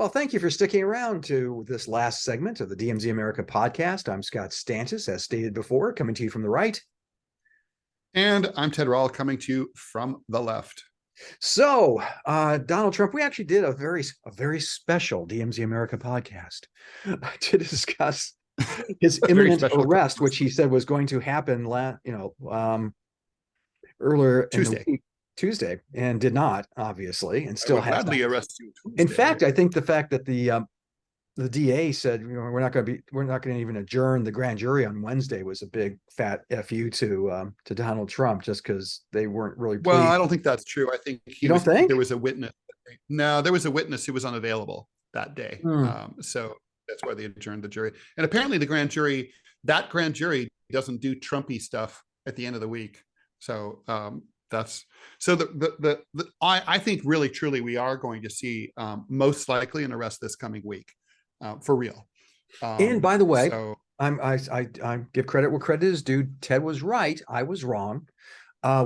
Well, thank you for sticking around to this last segment of the DMZ America podcast. I'm Scott Stantis, as stated before, coming to you from the right. And I'm Ted Rall, coming to you from the left. So, Donald Trump, we actually did a very special DMZ America podcast to discuss his imminent arrest, which he said was going to happen, earlier Tuesday. in the week, Tuesday, and did not, obviously, and still has gladly arrest you Tuesday. In fact, I think the fact that the DA said, we're not going to even adjourn the grand jury on Wednesday was a big fat fu to Donald Trump, just because they weren't really pleased. Well, I don't think that's true. I think there was a witness. No, there was a witness who was unavailable that day. So that's why they adjourned the jury. And apparently the grand jury doesn't do Trumpy stuff at the end of the week. So that's so I think really truly we are going to see most likely an arrest this coming week. For real. And by the way, I give credit where credit is due. Ted was right. I was wrong.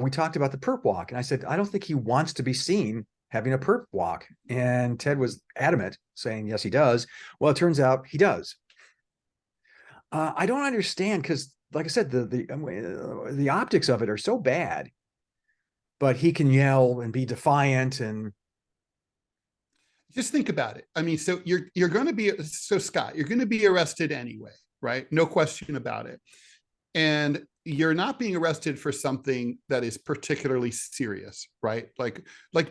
We talked about the perp walk, and I said, I don't think he wants to be seen having a perp walk. And Ted was adamant, saying, yes, he does. Well, it turns out he does. I don't understand, because like I said, the optics of it are so bad, but he can yell and be defiant and just think about it. I mean, so you're going to be, so Scott, you're going to be arrested anyway, right? No question about it. And you're not being arrested for something that is particularly serious, right? Like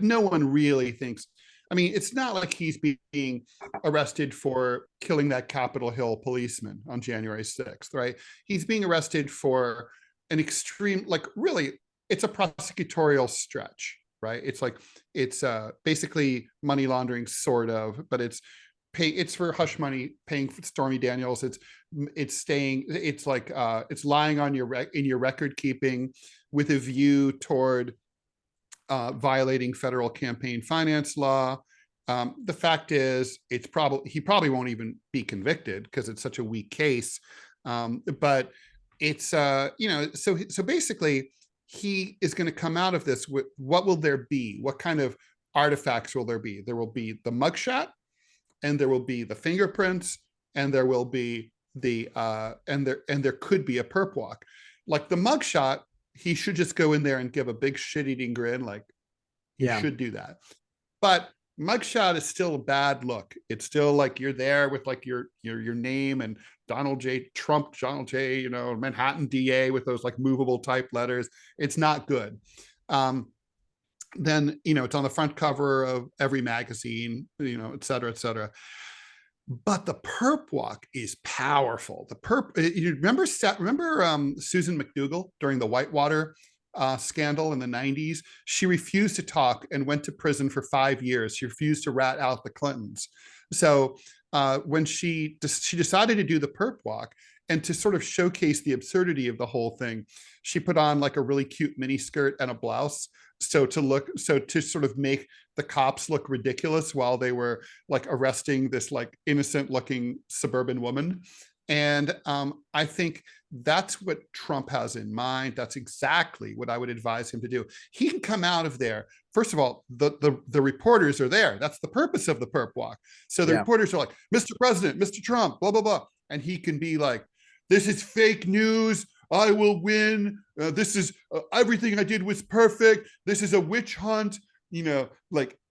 no one really thinks, I mean, it's not like he's being arrested for killing that Capitol Hill policeman on January 6th, right? He's being arrested for an extreme, like really, it's a prosecutorial stretch. Right. It's basically money laundering, sort of, but it's for hush money, paying for Stormy Daniels. It's lying on in your record keeping with a view toward violating federal campaign finance law. The fact is, he probably won't even be convicted because it's such a weak case. But it's so basically, he is going to come out of this with, what will there be? What kind of artifacts will there be? There will be the mugshot, and there will be the fingerprints, and there will be the and there could be a perp walk. Like the mugshot, he should just go in there and give a big shit-eating grin, like you should do that. But mugshot is still a bad look. It's still like you're there with like your name and Donald J. Trump, Donald J. Manhattan DA with those like movable type letters. It's not good. Then it's on the front cover of every magazine, et cetera, et cetera. But the perp walk is powerful. The perp, you remember Susan McDougal during the Whitewater scandal in the 90s? She refused to talk and went to prison for 5 years. She refused to rat out the Clintons. So when she decided to do the perp walk, and to sort of showcase the absurdity of the whole thing, she put on like a really cute mini skirt and a blouse. So to sort of make the cops look ridiculous while they were like arresting this like innocent looking suburban woman. And I think that's what Trump has in mind. That's exactly what I would advise him to do. He can come out of there. First of all, the reporters are there. That's the purpose of the perp walk. So the reporters are like, Mr. President, Mr. Trump, blah, blah, blah. And he can be like, this is fake news. I will win. This is everything I did was perfect. This is a witch hunt.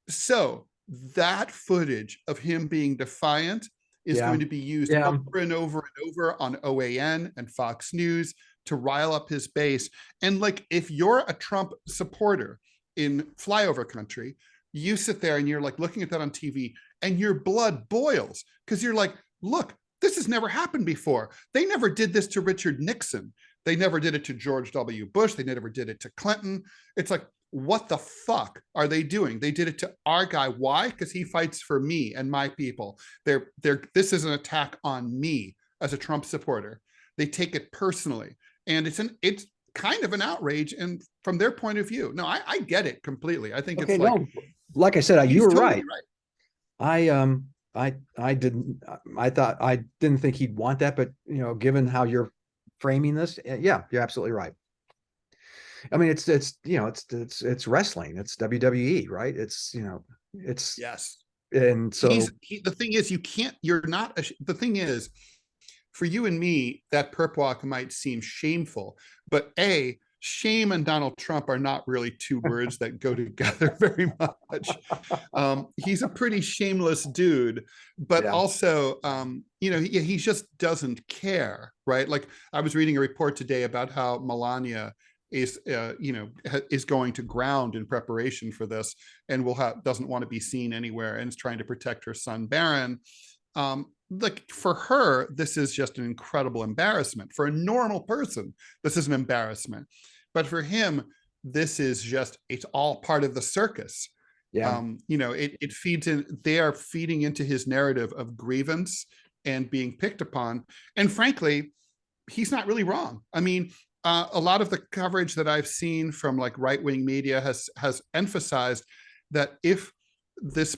So that footage of him being defiant is going to be used over and over and over on OAN and Fox News to rile up his base. And like, if you're a Trump supporter in flyover country, you sit there and you're like looking at that on TV and your blood boils because you're like, look, this has never happened before. They never did this to Richard Nixon. They never did it to George W. Bush. They never did it to Clinton. It's like, what the fuck are they doing? They did it to our guy. Why? Because he fights for me and my people. This is an attack on me as a Trump supporter. They take it personally. And it's kind of an outrage. And from their point of view, no, I get it completely. I think like I said, you were totally right. I didn't think he'd want that, but given how you're framing this, yeah, you're absolutely right. I mean, it's wrestling. It's WWE, right? It's yes. And so the thing is, the thing is, for you and me, that perp walk might seem shameful, but shame and Donald Trump are not really two words that go together very much. He's a pretty shameless dude, but yeah, also, he just doesn't care, right? Like, I was reading a report today about how Melania is going to ground in preparation for this, and doesn't want to be seen anywhere, and is trying to protect her son Barron. Like, for her, this is just an incredible embarrassment. For a normal person, this is an embarrassment, but for him, it's all part of the circus. yeah. It feeds in. They are feeding into his narrative of grievance and being picked upon, and frankly, he's not really wrong. I mean, a lot of the coverage that I've seen from like right-wing media has emphasized that if this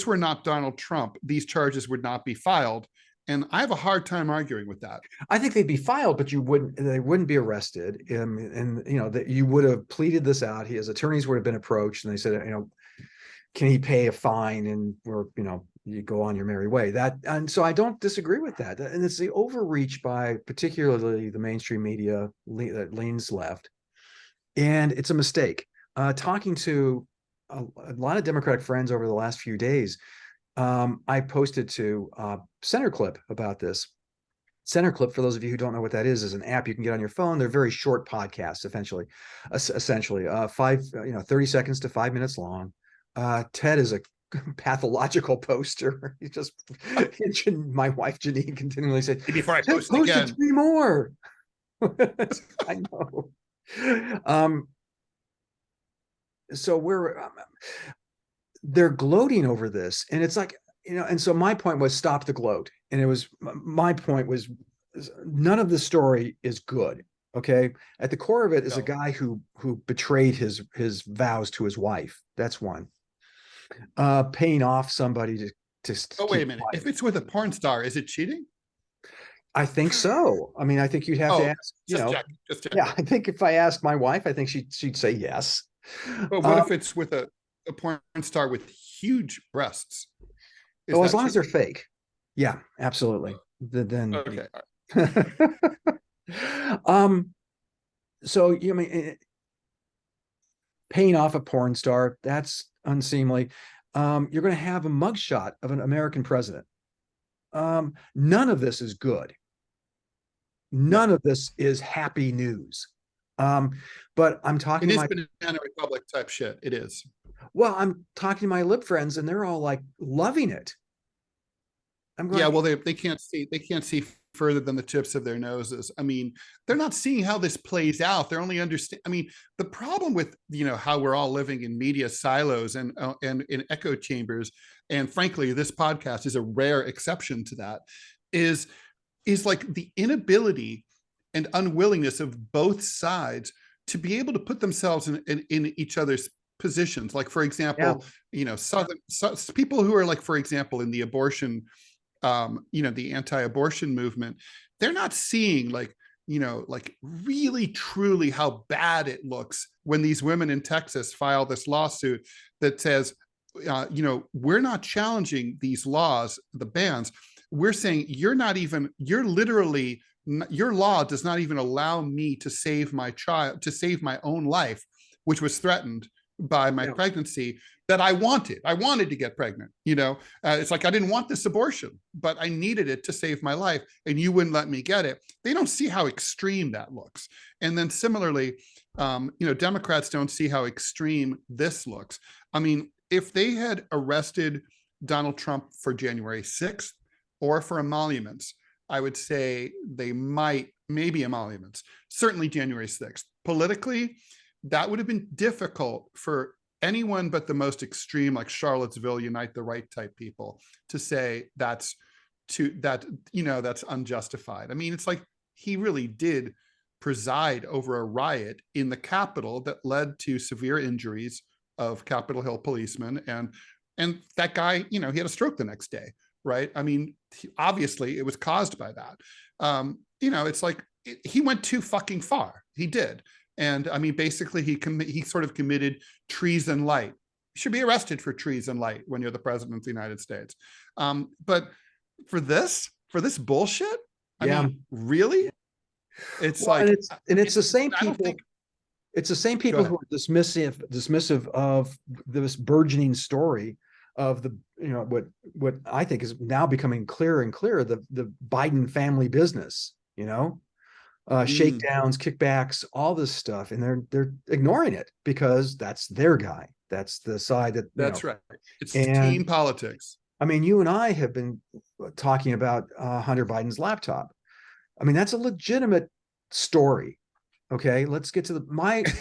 were not Donald Trump, these charges would not be filed. And I have a hard time arguing with that. I think they'd be filed, but they wouldn't be arrested. And that you would have pleaded this out. His attorneys would have been approached, and they said, can he pay a fine? And you go on your merry way. And so I don't disagree with that. And it's the overreach by particularly the mainstream media that leans left, and it's a mistake. Talking to a lot of Democratic friends over the last few days, I posted to Center Clip about this. Center Clip, for those of you who don't know what that is an app you can get on your phone. They're very short podcasts, essentially 30 seconds to 5 minutes long. Ted is a pathological poster. He just my wife Janine continually said, before I post again, 3 more. I know. So they're gloating over this, and it's like, and so my point was stop the gloat. And my point was none of the story is good. Okay. At the core of it is a guy who betrayed his vows to his wife. That's one. Paying off somebody to wait a minute. Quiet. If it's with a porn star, is it cheating? I think so. I mean, I think you'd have to ask, just check. Yeah, I think if I asked my wife, I think she'd say yes. But what if it's with a porn star with huge breasts? As long as they're fake. Yeah, absolutely. Then okay. So paying off a porn star, that's unseemly. You're going to have a mugshot of an American president. None of this is good. None of this is happy news. But I'm talking to Banana Republic type shit. It is. Well, I'm talking to my lib friends, and they're all like loving it. I'm going, yeah, well, they can't see further than the tips of their noses. I mean, they're not seeing how this plays out. They're only understand. I mean, the problem with how we're all living in media silos and in echo chambers, and frankly, this podcast is a rare exception to that, is like the inability and unwillingness of both sides to be able to put themselves in each other's positions. Like, for example, people who are like, for example, in the abortion, the anti-abortion movement, they're not seeing like really truly how bad it looks when these women in Texas file this lawsuit that says, we're not challenging these laws, the bans. We're saying your law does not even allow me to save my child, to save my own life, which was threatened by my pregnancy that I wanted. I wanted to get pregnant. It's like, I didn't want this abortion, but I needed it to save my life, and you wouldn't let me get it. They don't see how extreme that looks. And then similarly, Democrats don't see how extreme this looks. I mean, if they had arrested Donald Trump for January 6th or for emoluments, I would say they maybe emoluments, certainly January 6th. Politically, that would have been difficult for anyone but the most extreme, like Charlottesville Unite the Right type people, to say that's unjustified. I mean, it's like he really did preside over a riot in the Capitol that led to severe injuries of Capitol Hill policemen, and that guy, he had a stroke the next day, right? I mean, obviously it was caused by that. It's like he went too fucking far. He did. And I mean, basically he sort of committed treason light should be arrested for treason light when you're the president of the United States. But for this bullshit, I mean, really? It's well, like, and it's the same I don't people. think. It's the same Go people ahead. who are dismissive of this burgeoning story of the, what I think is now becoming clearer and clearer, the Biden family business, shakedowns, kickbacks, all this stuff, and they're ignoring it because that's their guy. That's the side that, That's right. It's team and politics. I mean, you and I have been talking about Hunter Biden's laptop. I mean, that's a legitimate story. Okay, let's get to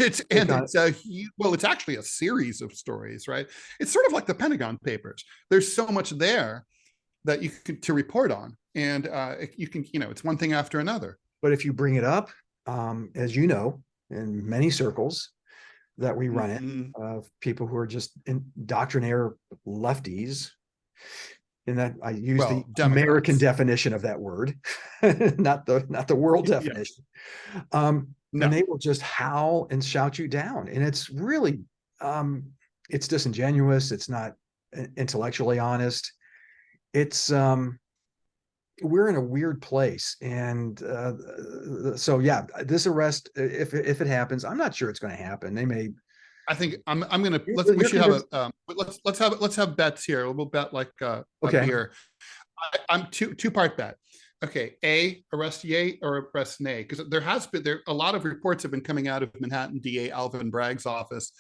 It's it's actually a series of stories, right? It's sort of like the Pentagon Papers. There's so much there that you can to report on, and you can, it's one thing after another. But if you bring it up, as you know, in many circles that we run in, of people who are just doctrinaire lefties, and that I use the Democrats. American definition of that word, not the world definition. No. And they will just howl and shout you down, and it's really it's disingenuous. It's not intellectually honest. It's we're in a weird place, and so yeah, this arrest, if it happens, I'm not sure it's going to happen. They may. I think I'm gonna we should have a let's have bets here. We'll bet like okay beer. I'm two-part bet. Okay, A, arrest yay or arrest nay, because there a lot of reports have been coming out of Manhattan DA Alvin Bragg's office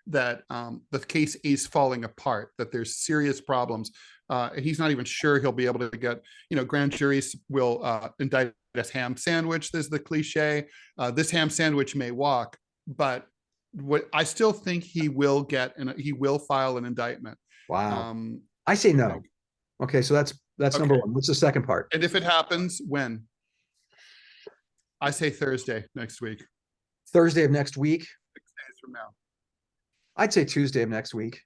that the case is falling apart, that there's serious problems, and he's not even sure he'll be able to get, grand juries will indict a ham sandwich. There's the cliche. This ham sandwich may walk, but what I still think he will get, and he will file an indictment. Wow. I say no. Okay, so that's okay. Number one. What's the second part? And if it happens, when? I say Thursday next week. Thursday of next week? 6 days from now. I'd say Tuesday of next week.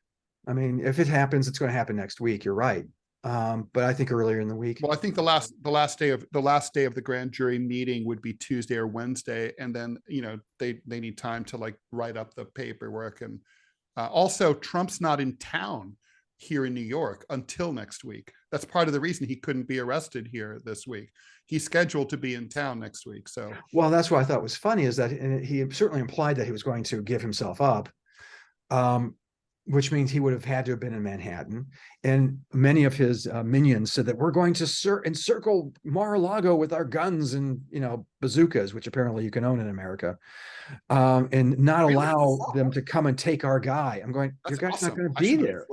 I mean, if it happens, it's going to happen next week. You're right. But I think earlier in the week. Well, I think the last day of the grand jury meeting would be Tuesday or Wednesday, and then they need time to like write up the paperwork, and also Trump's not in town here in New York until next week. That's part of the reason he couldn't be arrested here this week. He's scheduled to be in town next week. So, well, that's what I thought was funny, is that he certainly implied that he was going to give himself up, which means he would have had to have been in Manhattan. And many of his minions said that we're going to encircle Mar-a-Lago with our guns and, bazookas, which apparently you can own in America, and not allow them to come and take our guy. I'm going, your guy's not going to be there.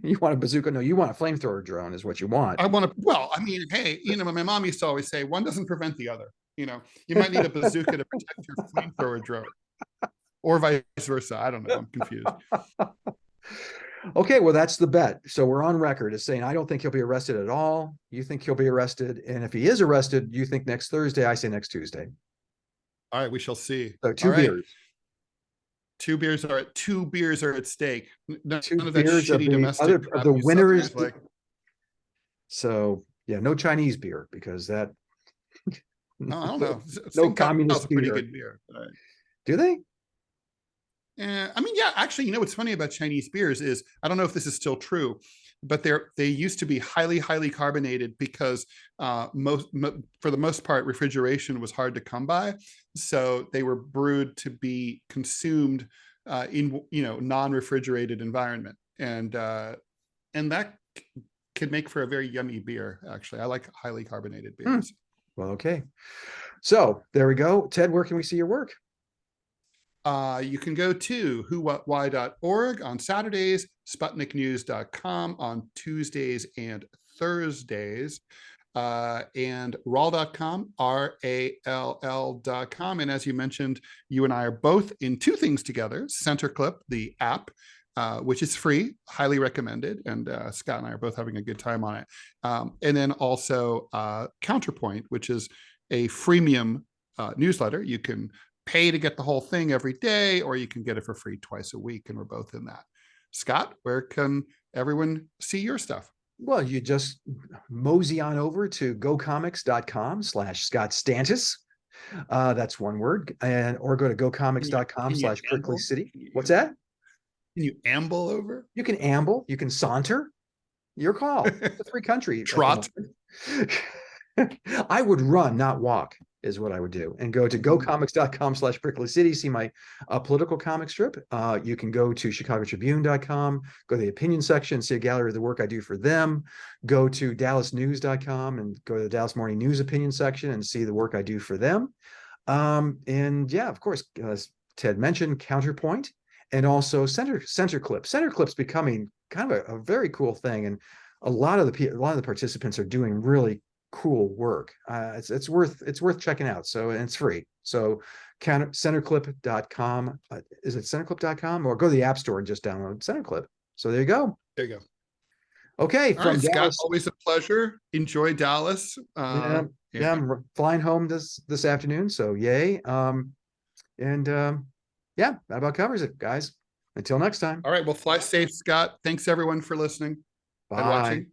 You want a bazooka? No, you want a flamethrower drone is what you want. I want to, well, I mean, hey, my mom used to always say, one doesn't prevent the other. You might need a bazooka to protect your flamethrower drone. Or vice versa. I don't know. I'm confused. Okay, well, that's the bet. So we're on record as saying, I don't think he'll be arrested at all. You think he'll be arrested. And if he is arrested, you think next Thursday. I say next Tuesday. All right, we shall see. So two beers. Two beers are at stake. None two of that beers shitty domestic. The winner is like. So yeah, no Chinese beer, because that. No, I don't know. No communist beer. Pretty good beer. Right. Do they? I mean, yeah, actually, what's funny about Chinese beers is, I don't know if this is still true, but they used to be highly, highly carbonated because for the most part, refrigeration was hard to come by. So they were brewed to be consumed in, non-refrigerated environment. And that could make for a very yummy beer, actually. I like highly carbonated beers. Well, okay. So there we go. Ted, where can we see your work? You can go to whowhatwhy.org on Saturdays, sputniknews.com on Tuesdays and Thursdays, and rall.com, RALL.com. And as you mentioned, you and I are both in two things together: Centerclip, the app, which is free, highly recommended. And Scott and I are both having a good time on it. And then also Counterpoint, which is a freemium newsletter. You can pay to get the whole thing every day, or you can get it for free twice a week, and we're both in that. Scott, where can everyone see your stuff? Well, you just mosey on over to gocomics.com/Scott Stantis. That's one word, or go to gocomics.com/Prickly City. What's that? Can you amble over? You can amble, you can saunter. Your call. It's a free country at the Trot. moment. I would run, not walk, is what I would do. And go to gocomics.com/prickly city, see my political comic strip. You can go to chicagotribune.com, go to the opinion section, see a gallery of the work I do for them. Go to dallasnews.com and go to the Dallas Morning News opinion section and see the work I do for them. And yeah, of course, as Ted mentioned, Counterpoint, and also Center Clip. Center Clip's becoming kind of a very cool thing, and a lot of the participants are doing really cool work. It's worth checking out. So, and it's free. So centerclip.com. Is it centerclip.com, or go to the App Store and just download Centerclip? So there you go. There you go. Okay, All right, from Dallas. Scott, always a pleasure. Enjoy Dallas. Yeah, I'm flying home this afternoon, so yay. Yeah, that about covers it, guys. Until next time. All right, well, fly safe, Scott. Thanks everyone for listening and Bye. watching.